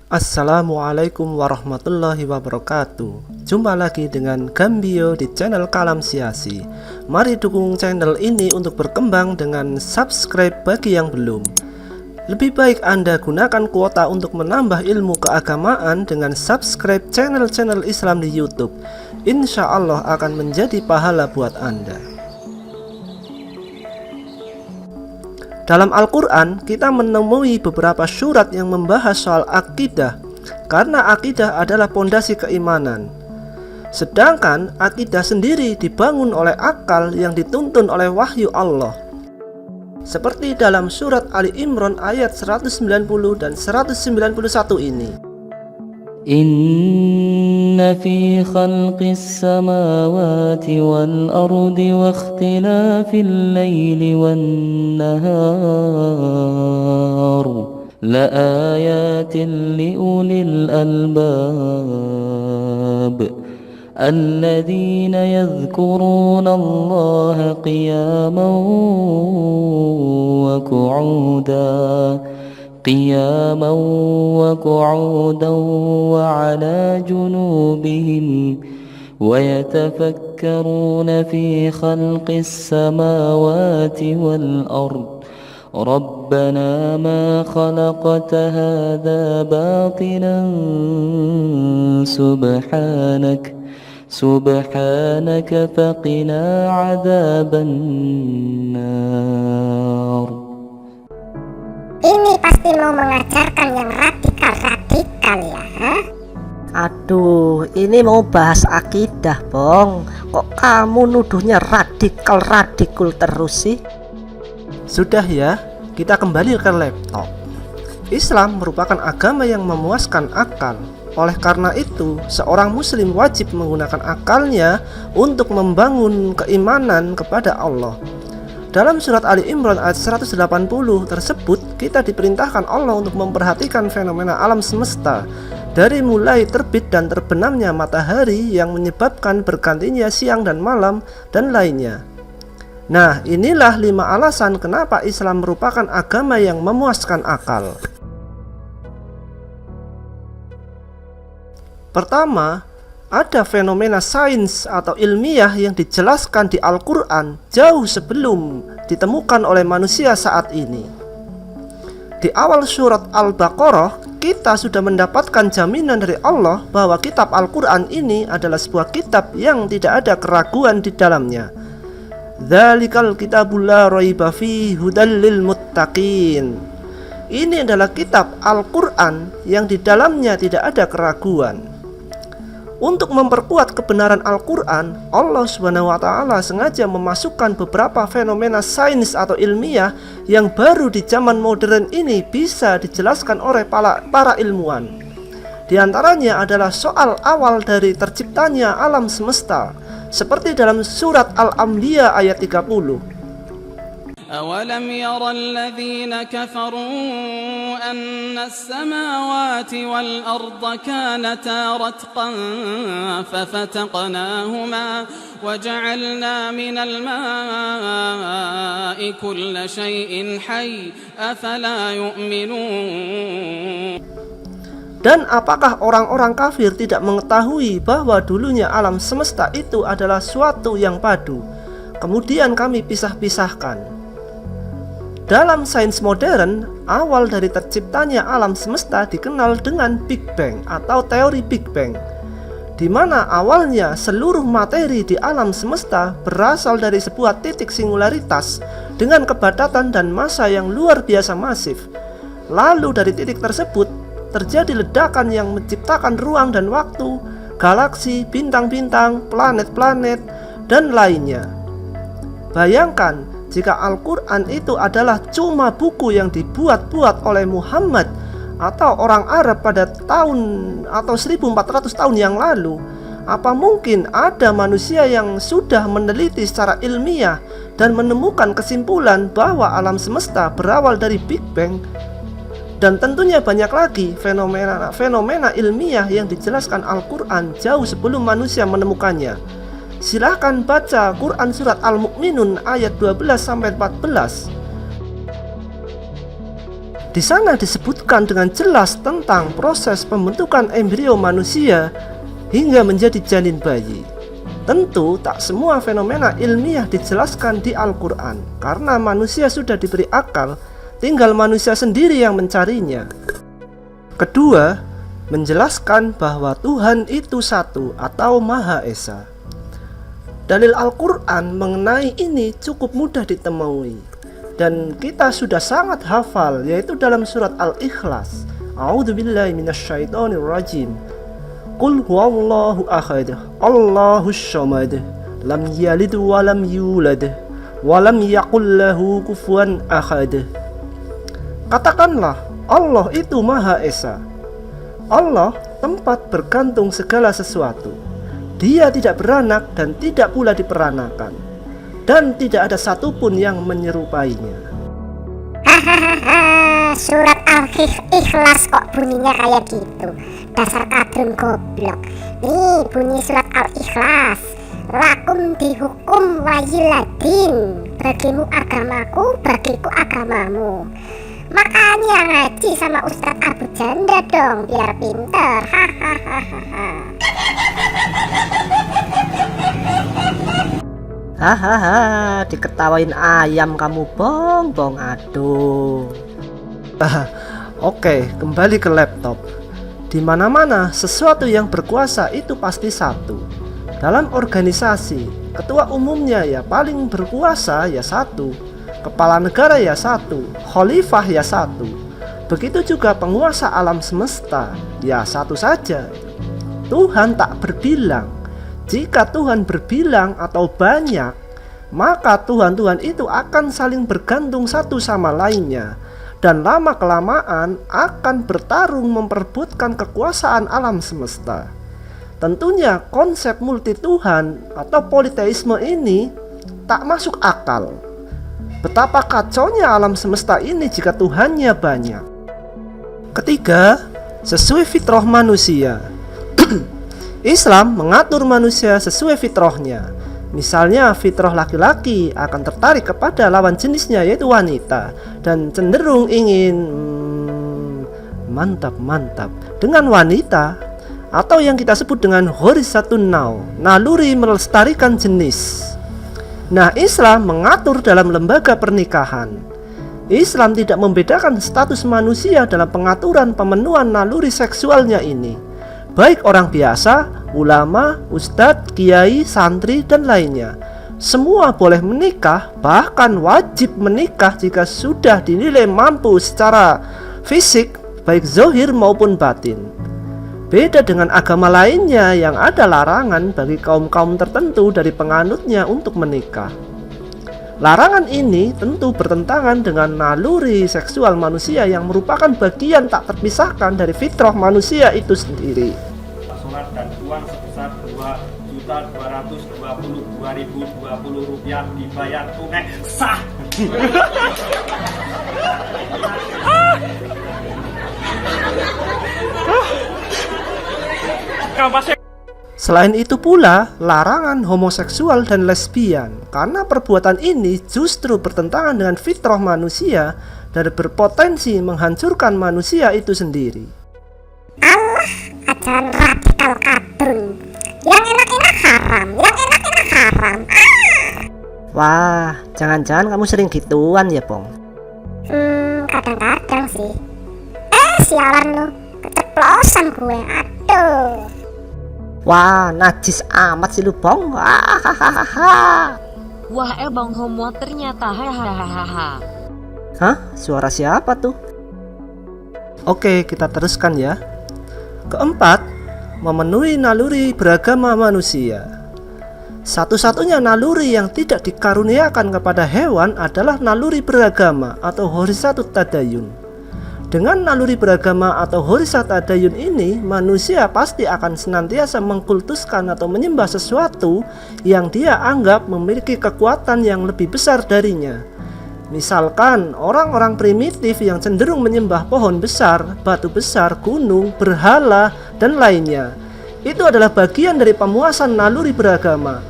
Assalamualaikum warahmatullahi wabarakatuh. Jumpa lagi dengan Gambio di channel Kalam Siasi. Mari dukung channel ini untuk berkembang dengan subscribe bagi yang belum. Lebih baik Anda gunakan kuota untuk menambah ilmu keagamaan dengan subscribe channel-channel Islam di YouTube. Insya Allah akan menjadi pahala buat Anda. Dalam Al-Quran, kita menemui beberapa surat yang membahas soal akidah, karena akidah adalah pondasi keimanan. Sedangkan akidah sendiri dibangun oleh akal yang dituntun oleh wahyu Allah. Seperti dalam surat Ali Imran ayat 190 dan 191 ini. Inna fi khalqis samawati wal ardi wa ikhtilafil laili wan nahar la ayatin li ulil albab alladhina yadhkuruna Allaha qiyaman wa qu'udan قياما وقعودا وعلى جنوبهم ويتفكرون في خلق السماوات والأرض ربنا ما خلقت هذا باطلا سبحانك فقنا عذاب النار. Ini pasti mau mengajarkan yang radikal-radikal ya, Aduh, ini mau bahas akidah, Bong. Kok kamu nuduhnya radikal terus sih? Sudah ya, kita kembali ke laptop. Islam merupakan agama yang memuaskan akal. Oleh karena itu, seorang muslim wajib menggunakan akalnya untuk membangun keimanan kepada Allah. Dalam surat Ali Imran ayat 180 tersebut, kita diperintahkan Allah untuk memperhatikan fenomena alam semesta, dari mulai terbit dan terbenamnya matahari yang menyebabkan bergantinya siang dan malam dan lainnya. Nah, inilah 5 alasan kenapa Islam merupakan agama yang memuaskan akal. Pertama, ada fenomena sains atau ilmiah yang dijelaskan di Al-Quran jauh sebelum ditemukan oleh manusia saat ini. Di awal surat Al-Baqarah, kita sudah mendapatkan jaminan dari Allah bahwa kitab Al-Quran ini adalah sebuah kitab yang tidak ada keraguan di dalamnya. Dzalikal kitabul la raiba fihi hudal lil muttaqin. Ini adalah kitab Al-Quran yang di dalamnya tidak ada keraguan. Untuk memperkuat kebenaran Al-Quran, Allah SWT sengaja memasukkan beberapa fenomena sains atau ilmiah yang baru di zaman modern ini bisa dijelaskan oleh para ilmuwan. Di antaranya adalah soal awal dari terciptanya alam semesta, seperti dalam surat Al-Anbiya ayat 30. أولم ير الذين كفروا أن السماوات والأرض كانتا رتقا ففتقناهما وجعلنا من الماء كل شيء حي أفلا يؤمنون. Dan apakah orang-orang kafir tidak mengetahui bahwa dulunya alam semesta itu adalah suatu yang padu, kemudian kami pisah-pisahkan. Dalam sains modern, awal dari terciptanya alam semesta dikenal dengan Big Bang atau teori Big Bang, di mana awalnya seluruh materi di alam semesta berasal dari sebuah titik singularitas dengan kepadatan dan massa yang luar biasa masif. Lalu dari titik tersebut terjadi ledakan yang menciptakan ruang dan waktu, galaksi, bintang-bintang, planet-planet, dan lainnya. Bayangkan jika Al-Quran itu adalah cuma buku yang dibuat-buat oleh Muhammad atau orang Arab pada tahun atau 1400 tahun yang lalu, apa mungkin ada manusia yang sudah meneliti secara ilmiah dan menemukan kesimpulan bahwa alam semesta berawal dari Big Bang? Dan tentunya banyak lagi fenomena ilmiah yang dijelaskan Al-Quran jauh sebelum manusia menemukannya. Silahkan baca Quran surat Al-Mu'minun ayat 12-14. Di sana disebutkan dengan jelas tentang proses pembentukan embrio manusia hingga menjadi janin bayi. Tentu tak semua fenomena ilmiah dijelaskan di Al-Quran, karena manusia sudah diberi akal, tinggal manusia sendiri yang mencarinya. Kedua, menjelaskan bahwa Tuhan itu satu atau Maha Esa. Dalil Al-Quran mengenai ini cukup mudah ditemui dan kita sudah sangat hafal, yaitu dalam surat Al-Ikhlas. A'udzubillahi minasyaitonirrajim. Qul huwallahu ahad, Allahus samad, lam yalid wa lam yulad, wa lam yakul lahu kufuwan ahad. Katakanlah, Allah itu Maha Esa. Allah tempat bergantung segala sesuatu. Dia tidak beranak dan tidak pula diperanakan, dan tidak ada satupun yang menyerupainya. Hahaha, surat Al-Ikhlas kok bunyinya kayak gitu. Dasar kadrun goblok. Nih bunyi surat Al-Ikhlas. Lakum dihukum wajiladin. Bagimu agamaku, bagiku agamamu. Makanya ngaji sama Ustadz Abu Janda dong, biar pinter. Hahaha. Hahaha, diketawain ayam kamu Bong. Aduh. Oke, kembali ke laptop. Di mana-mana sesuatu yang berkuasa itu pasti satu. Dalam organisasi, ketua umumnya ya paling berkuasa ya satu, kepala negara ya satu, khalifah ya satu. Begitu juga penguasa alam semesta, ya satu saja. Tuhan tak berbilang. Jika Tuhan berbilang atau banyak, maka Tuhan-Tuhan itu akan saling bergantung satu sama lainnya, dan lama-kelamaan akan bertarung memperebutkan kekuasaan alam semesta. Tentunya konsep multi Tuhan atau politeisme ini tak masuk akal. Betapa kacaunya alam semesta ini jika Tuhannya banyak. Ketiga, sesuai fitrah manusia. Islam mengatur manusia sesuai fitrahnya. Misalnya fitrah laki-laki akan tertarik kepada lawan jenisnya yaitu wanita dan cenderung ingin mantap dengan wanita, atau yang kita sebut dengan ghorizatun naw, naluri melestarikan jenis. Nah, Islam mengatur dalam lembaga pernikahan. Islam tidak membedakan status manusia dalam pengaturan pemenuhan naluri seksualnya ini, baik orang biasa, ulama, ustadz, kiai, santri, dan lainnya. Semua boleh menikah, bahkan wajib menikah jika sudah dinilai mampu secara fisik, baik zahir maupun batin. Beda dengan agama lainnya yang ada larangan bagi kaum-kaum tertentu dari penganutnya untuk menikah. Larangan ini tentu bertentangan dengan naluri seksual manusia yang merupakan bagian tak terpisahkan dari fitrah manusia itu sendiri. Surat dan uang sebesar Rp2.222.020 dibayar tunai sah. Selain itu pula, larangan homoseksual dan lesbian, karena perbuatan ini justru bertentangan dengan fitrah manusia dan berpotensi menghancurkan manusia itu sendiri. Allah, ajaran radikal kadrun. Yang enak-enak haram, yang enak-enak haram. Wah, jangan-jangan kamu sering gituan ya Bong? Kadang-kadang sih. Sialan lu, keceplosan gue, aduh. Wah, najis amat sih lu Bong. Wah, Bang Homo ternyata hahaha. Hah? Suara siapa tuh? Oke, kita teruskan ya. Keempat, memenuhi naluri beragama manusia. Satu-satunya naluri yang tidak dikaruniakan kepada hewan adalah naluri beragama atau horizatut tadayun. Dengan naluri beragama atau horizat tadayun ini, manusia pasti akan senantiasa mengkultuskan atau menyembah sesuatu yang dia anggap memiliki kekuatan yang lebih besar darinya. Misalkan orang-orang primitif yang cenderung menyembah pohon besar, batu besar, gunung, berhala, dan lainnya. Itu adalah bagian dari pemuasan naluri beragama.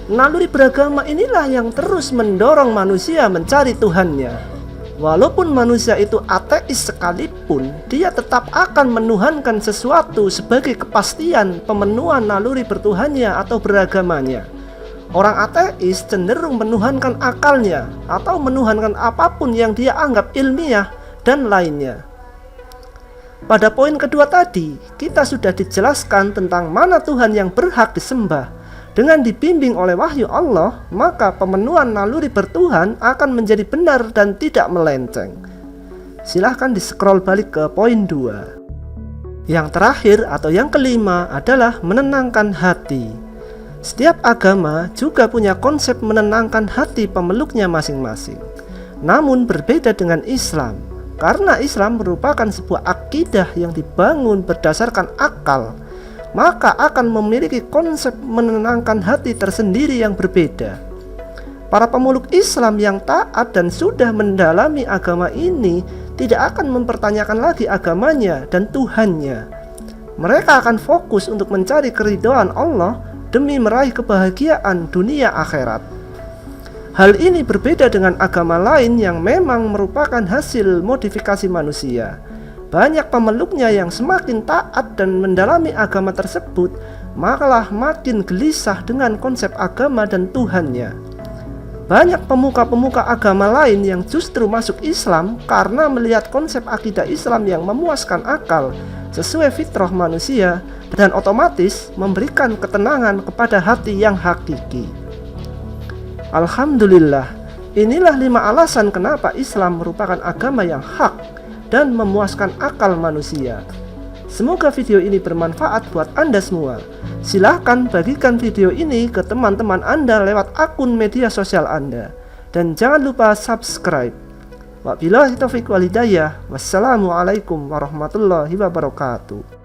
Naluri beragama inilah yang terus mendorong manusia mencari Tuhannya. Walaupun manusia itu ateis sekalipun, dia tetap akan menuhankan sesuatu sebagai kepastian pemenuhan naluri bertuhannya atau beragamanya. Orang ateis cenderung menuhankan akalnya atau menuhankan apapun yang dia anggap ilmiah dan lainnya. Pada poin kedua tadi, kita sudah dijelaskan tentang mana Tuhan yang berhak disembah. Dengan dibimbing oleh wahyu Allah, maka pemenuhan naluri bertuhan akan menjadi benar dan tidak melenceng. Silahkan di-scroll balik ke poin 2. Yang terakhir atau yang kelima adalah menenangkan hati. Setiap agama juga punya konsep menenangkan hati pemeluknya masing-masing. Namun berbeda dengan Islam, karena Islam merupakan sebuah akidah yang dibangun berdasarkan akal, maka akan memiliki konsep menenangkan hati tersendiri yang berbeda. Para pemeluk Islam yang taat dan sudah mendalami agama ini tidak akan mempertanyakan lagi agamanya dan Tuhannya. Mereka akan fokus untuk mencari keridhaan Allah demi meraih kebahagiaan dunia akhirat. Hal ini berbeda dengan agama lain yang memang merupakan hasil modifikasi manusia. Banyak pemeluknya yang semakin taat dan mendalami agama tersebut, makalah makin gelisah dengan konsep agama dan Tuhannya. Banyak pemuka-pemuka agama lain yang justru masuk Islam karena melihat konsep akidah Islam yang memuaskan akal sesuai fitrah manusia dan otomatis memberikan ketenangan kepada hati yang hakiki. Alhamdulillah, inilah 5 alasan kenapa Islam merupakan agama yang hak dan memuaskan akal manusia. Semoga video ini bermanfaat buat Anda semua. Silahkan bagikan video ini ke teman-teman Anda lewat akun media sosial Anda. Dan jangan lupa subscribe. Wabillahi taufiq wal hidayah. Wassalamualaikum warahmatullahi wabarakatuh.